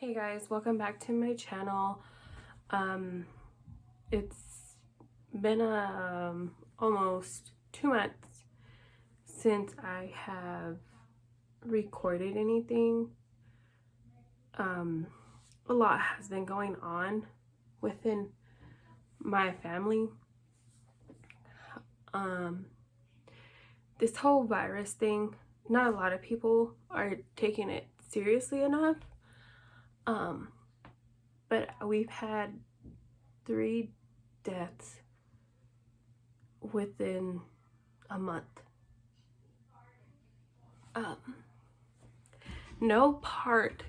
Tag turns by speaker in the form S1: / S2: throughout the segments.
S1: Hey guys, welcome back to my channel. It's been almost 2 months since I have recorded anything. A lot has been going on within my family. This whole virus thing, not a lot of people are taking it seriously enough. But we've had 3 deaths within a month. No part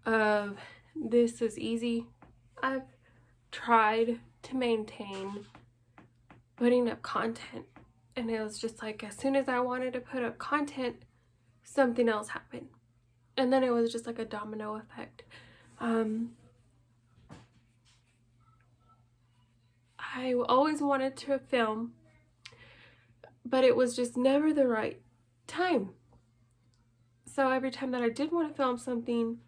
S1: of this is easy. I've tried to maintain putting up content, and it was just like as soon as I wanted to put up content, something else happened, and then it was just like a domino effect. I always wanted to film, but it was just never the right time. So every time that I did want to film something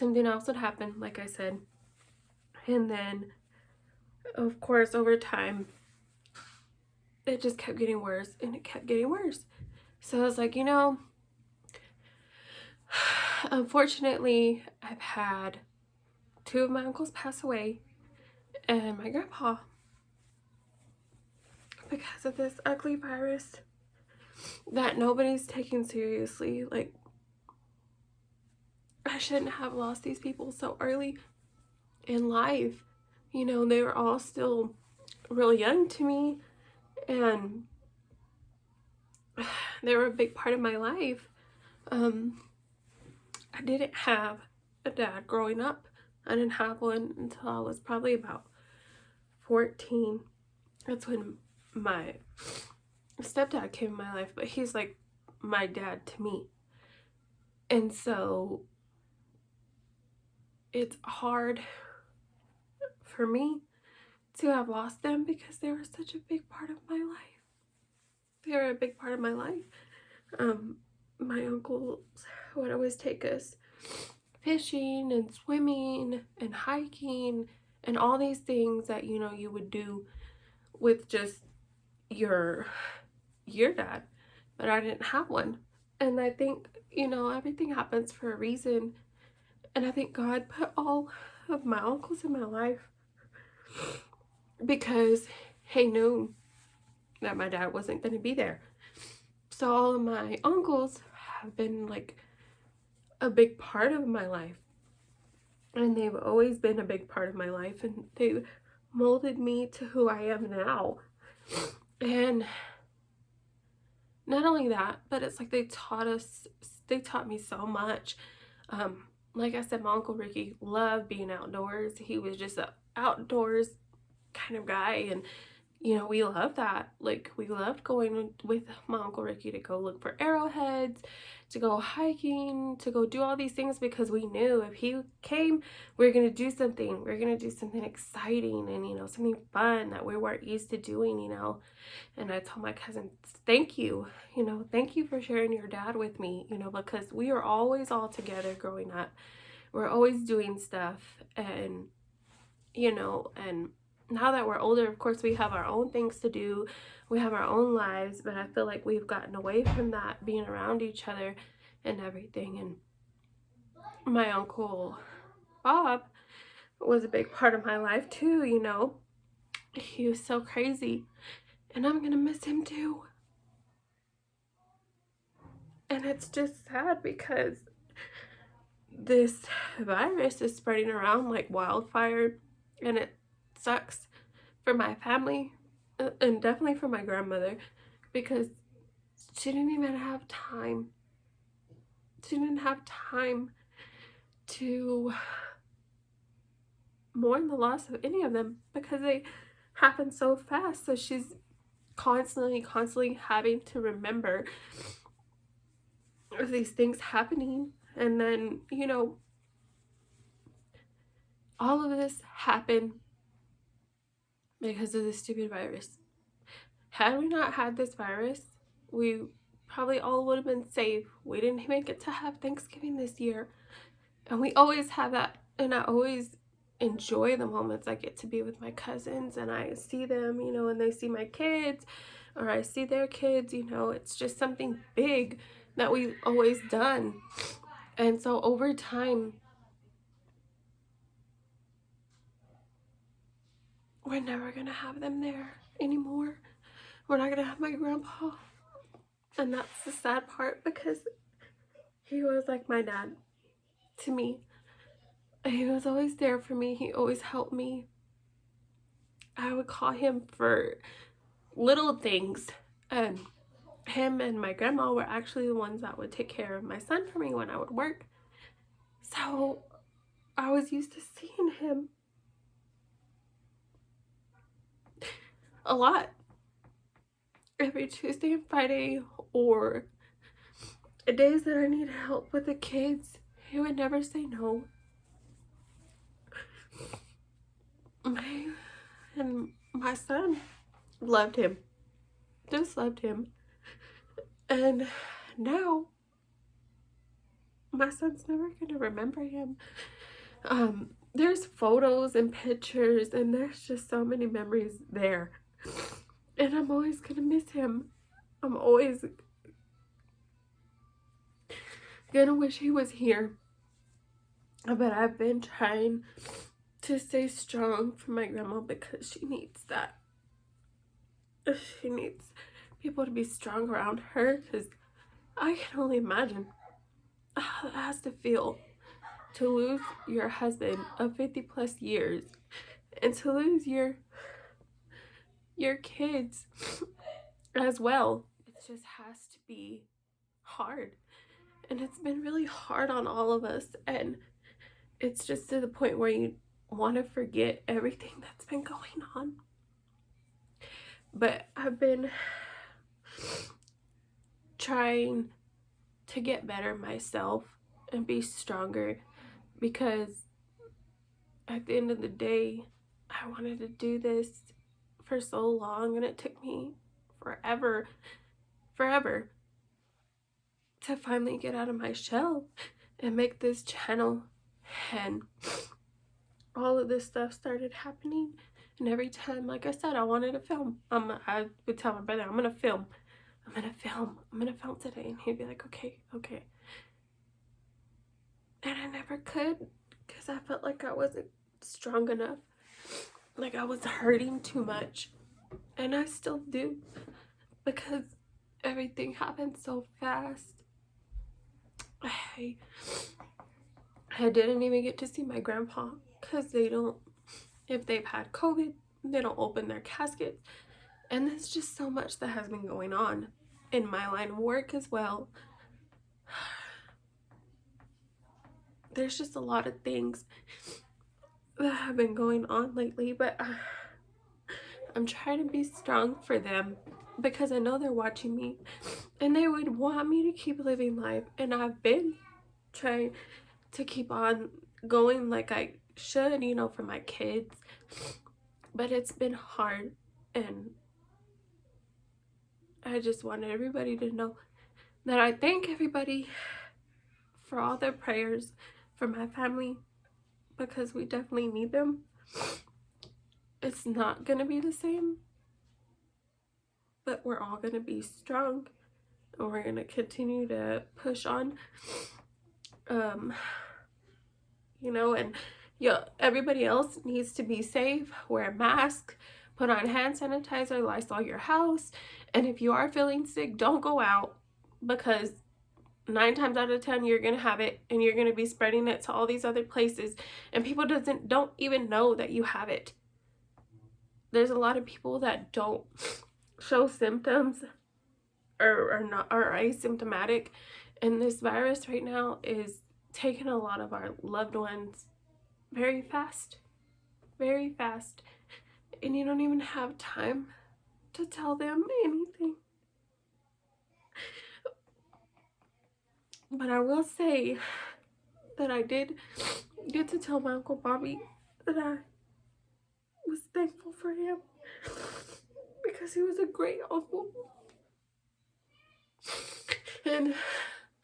S1: else would happen, like I said. And then, of course, over time, it just kept getting worse and it kept getting worse. So I was like, unfortunately, I've had 2 of my uncles pass away and my grandpa because of this ugly virus that nobody's taking seriously. Like, I shouldn't have lost these people so early in life. They were all still really young to me, and they were a big part of my life. I didn't have a dad growing up. I didn't have one until I was probably about 14. That's when my stepdad came in my life, but he's like my dad to me. And so it's hard for me to have lost them because they were such a big part of my life. They were a big part of my life. My uncles would always take us fishing and swimming and hiking and all these things that you would do with just your dad, but I didn't have one. And I think everything happens for a reason, and I think God put all of my uncles in my life because he knew that my dad wasn't going to be there. So all of my uncles have been like a big part of my life, and they've always been a big part of my life, and they molded me to who I am now. And not only that, but it's like they taught me so much. Like I said, my Uncle Ricky loved being outdoors. He was just an outdoors kind of guy, and we love that. Like, we loved going with my Uncle Ricky to go look for arrowheads, to go hiking, to go do all these things, because we knew if he came, we were going to do something. We were going to do something exciting and, something fun that we weren't used to doing, And I told my cousin, thank you, thank you for sharing your dad with me, because we were always all together growing up. We're always doing stuff, and, and now that we're older, of course, we have our own things to do. We have our own lives, but I feel like we've gotten away from that, being around each other and everything. And my Uncle Bob was a big part of my life too, He was so crazy, and I'm gonna miss him too. And it's just sad because this virus is spreading around like wildfire, and it sucks for my family, and definitely for my grandmother, because she didn't even have time. She didn't have time to mourn the loss of any of them because they happened so fast. So she's constantly having to remember these things happening. And then, all of this happened because of this stupid virus. Had we not had this virus, we probably all would have been safe. We didn't even get to have Thanksgiving this year And we always have that, and I always enjoy the moments I get to be with my cousins and I see them, you know, and they see my kids or I see their kids, you know. It's just something big that we've always done. And so over time, we're never gonna have them there anymore. We're not gonna have my grandpa. And that's the sad part, because he was like my dad to me. He was always there for me. He always helped me. I would call him for little things. And him and my grandma were actually the ones that would take care of my son for me when I would work. So I was used to seeing him a lot. Every Tuesday and Friday, or days that I needed help with the kids, he would never say no. And my son loved him, just loved him. And now my son's never gonna remember him. There's photos and pictures, and there's just so many memories there, and I'm always gonna miss him. I'm always gonna wish he was here. But I've been trying to stay strong for my grandma, because she needs that. She needs people to be strong around her, because I can only imagine how it has to feel to lose your husband of 50 plus years, and to lose your kids as well. It just has to be hard, and it's been really hard on all of us, and it's just to the point where you want to forget everything that's been going on. But I've been trying to get better myself and be stronger, because at the end of the day, I wanted to do this for so long, and it took me forever to finally get out of my shell and make this channel. And all of this stuff started happening, and every time, like I said, I wanted to film. I would tell my brother, I'm gonna film today, and he'd be like, okay. And I never could, because I felt like I wasn't strong enough, like I was hurting too much. And I still do, because everything happened so fast. I didn't even get to see my grandpa, because they don't, if they've had COVID, they don't open their caskets. And there's just so much that has been going on in my line of work as well. There's just a lot of things that have been going on lately, but I'm trying to be strong for them, because I know they're watching me and they would want me to keep living life. And I've been trying to keep on going like I should, you know, for my kids, but it's been hard. And I just wanted everybody to know that I thank everybody for all their prayers for my family, because we definitely need them. It's not gonna be the same, but we're all gonna be strong, and we're gonna continue to push on. You know, and everybody else needs to be safe, wear a mask, put on hand sanitizer, Lysol your house, and if you are feeling sick, don't go out, because 9 times out of 10 you're gonna have it, and you're gonna be spreading it to all these other places, and people don't even know that you have it. There's a lot of people that don't show symptoms or are asymptomatic, and this virus right now is taking a lot of our loved ones very fast, and you don't even have time to tell them anything. But I will say that I did get to tell my Uncle Bobby that I was thankful for him, because he was a great uncle, and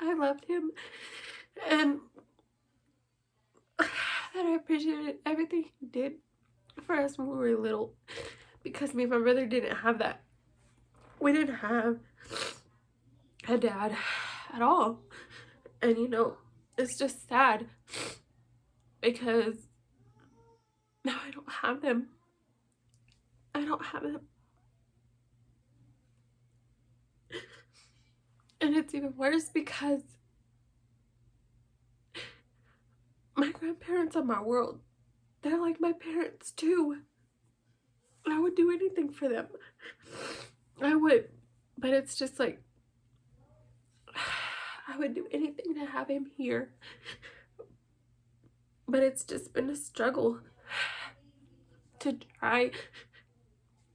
S1: I loved him. And appreciated everything he did for us when we were little, because me and my brother didn't have that. We didn't have a dad at all. And you know, it's just sad because now I don't have them. I don't have them. And it's even worse because my grandparents are my world. They're like my parents too. I would do anything for them. I would. But it's just like, I would do anything to have him here. But it's just been a struggle to try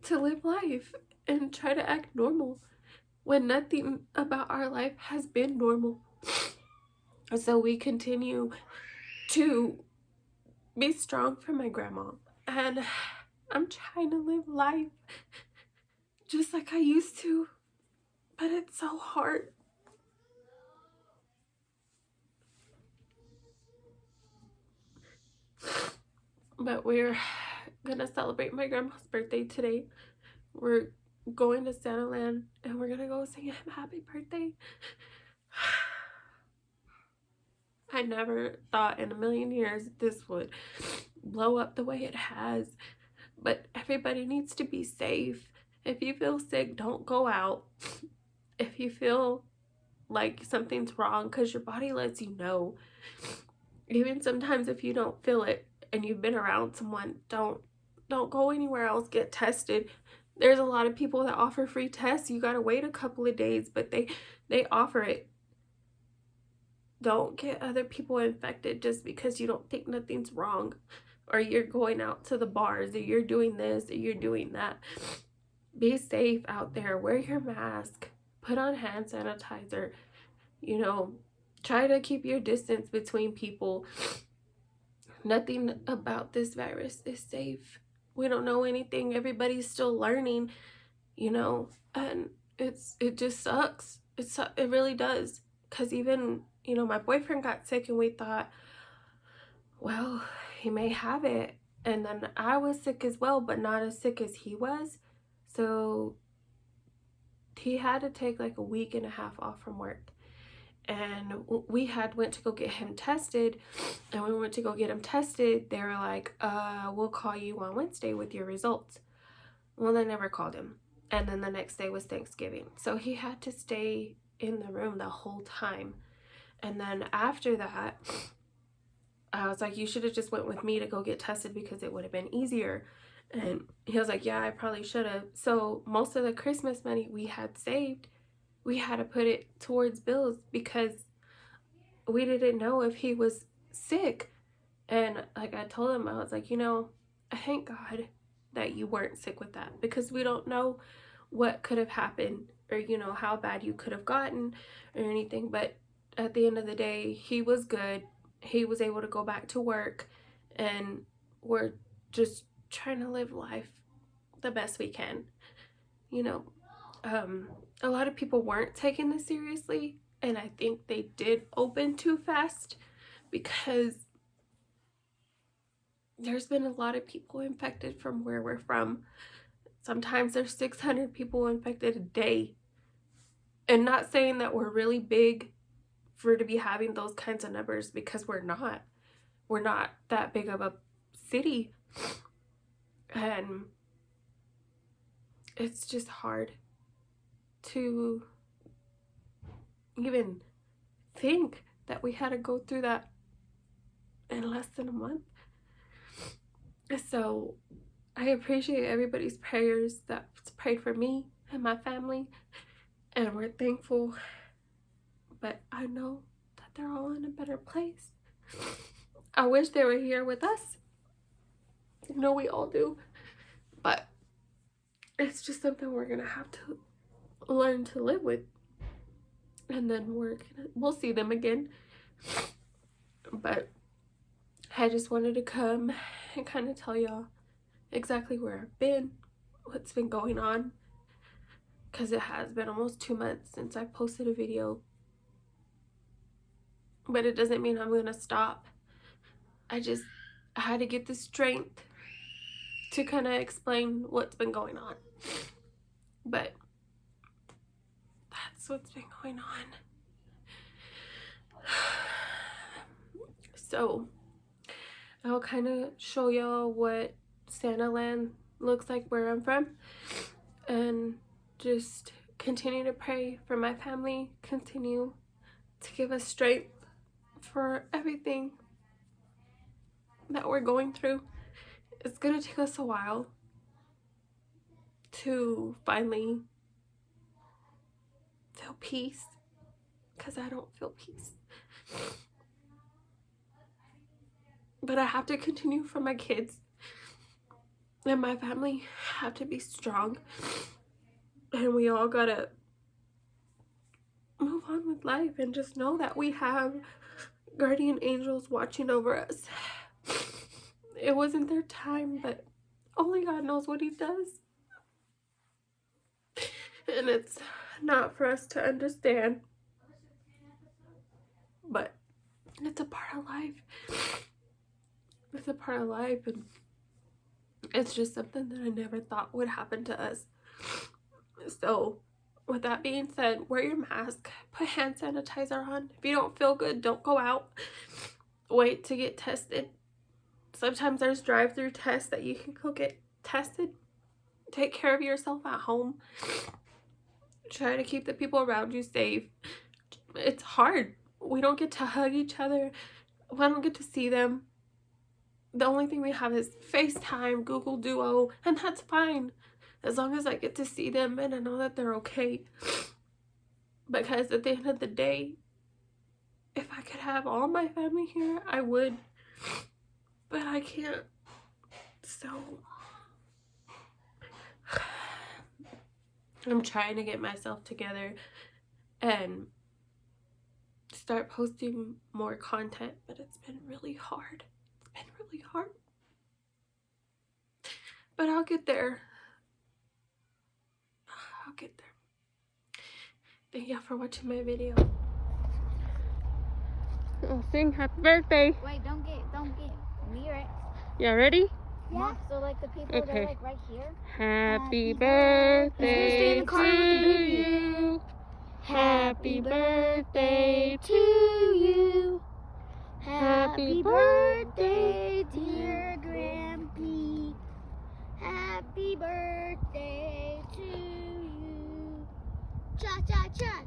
S1: to live life and try to act normal when nothing about our life has been normal. So we continue to be strong for my grandma, and I'm trying to live life just like I used to, but it's so hard. But we're gonna celebrate my grandma's birthday today. We're going to Santa Land and we're gonna go sing him happy birthday. I never thought in a million years this would blow up the way it has, but everybody needs to be safe. If you feel sick, don't go out. If you feel like something's wrong, because your body lets you know. Even sometimes if you don't feel it and you've been around someone, don't go anywhere else. Get tested. There's a lot of people that offer free tests. You gotta wait a couple of days, but they offer it. Don't get other people infected just because you don't think nothing's wrong, or you're going out to the bars, or you're doing this, or you're doing that. Be safe out there. Wear your mask. Put on hand sanitizer. You know, try to keep your distance between people. Nothing about this virus is safe. We don't know anything. Everybody's still learning, you know, and it just sucks. It really does. Because even, you know, my boyfriend got sick and we thought, well, he may have it. And then I was sick as well, but not as sick as he was. So he had to take like a week and a half off from work. And we went to go get him tested. And when we went to go get him tested, they were like, we'll call you on Wednesday with your results. Well, they never called him. And then the next day was Thanksgiving. So he had to stay in the room the whole time. And then after that, I was like, you should have just went with me to go get tested because it would have been easier. And he was like, yeah, I probably should have. So most of the Christmas money we had saved, we had to put it towards bills because we didn't know if he was sick. And like I told him, I was like, you know, I thank God that you weren't sick with that, because we don't know what could have happened, or, you know, how bad you could have gotten or anything. But at the end of the day, he was good. He was able to go back to work, and we're just trying to live life the best we can. You know, a lot of people weren't taking this seriously, and I think they did open too fast because there's been a lot of people infected from where we're from. Sometimes there's 600 people infected a day. And not saying that we're really big for to be having those kinds of numbers, because we're not. We're not that big of a city. And it's just hard to even think that we had to go through that in less than a month. So I appreciate everybody's prayers that's prayed for me and my family, and we're thankful. But I know that they're all in a better place. I wish they were here with us. You know, we all do. But it's just something we're gonna have to learn to live with. And then we'll see them again. But I just wanted to come and kind of tell y'all exactly where I've been, what's been going on, because it has been almost 2 months since I posted a video. But it doesn't mean I'm gonna stop. I I had to get the strength to kind of explain what's been going on. But that's what's been going on. So I'll kind of show y'all what Santa Land looks like where I'm from, and just continue to pray for my family, continue to give us strength for everything that we're going through. It's gonna take us a while to finally feel peace, because I don't feel peace. But I have to continue for my kids, and my family have to be strong, and we all gotta move on with life and just know that we have guardian angels watching over us. It wasn't their time, but only God knows what he does. And it's not for us to understand, but it's a part of life. It's a part of life, and it's just something that I never thought would happen to us. So with that being said, wear your mask, put hand sanitizer on. If you don't feel good, don't go out. Wait to get tested. Sometimes there's drive-through tests that you can go get tested. Take care of yourself at home. Try to keep the people around you safe. It's hard. We don't get to hug each other. We don't get to see them. The only thing we have is FaceTime, Google Duo, and that's fine. As long as I get to see them and I know that they're okay. Because at the end of the day, if I could have all my family here, I would. But I can't. So I'm trying to get myself together and start posting more content, but it's been really hard. It's been really hard. But I'll get there. I'll get there. Thank y'all for watching my video. I'll sing happy birthday.
S2: Wait, don't get lyrics.
S1: Y'all ready?
S2: Yeah. So like the people that are like right here.
S1: Happy birthday
S2: to
S1: you. Happy birthday to you.
S2: Happy birthday, dear Grampy. Happy birthday to you. Cha cha cha.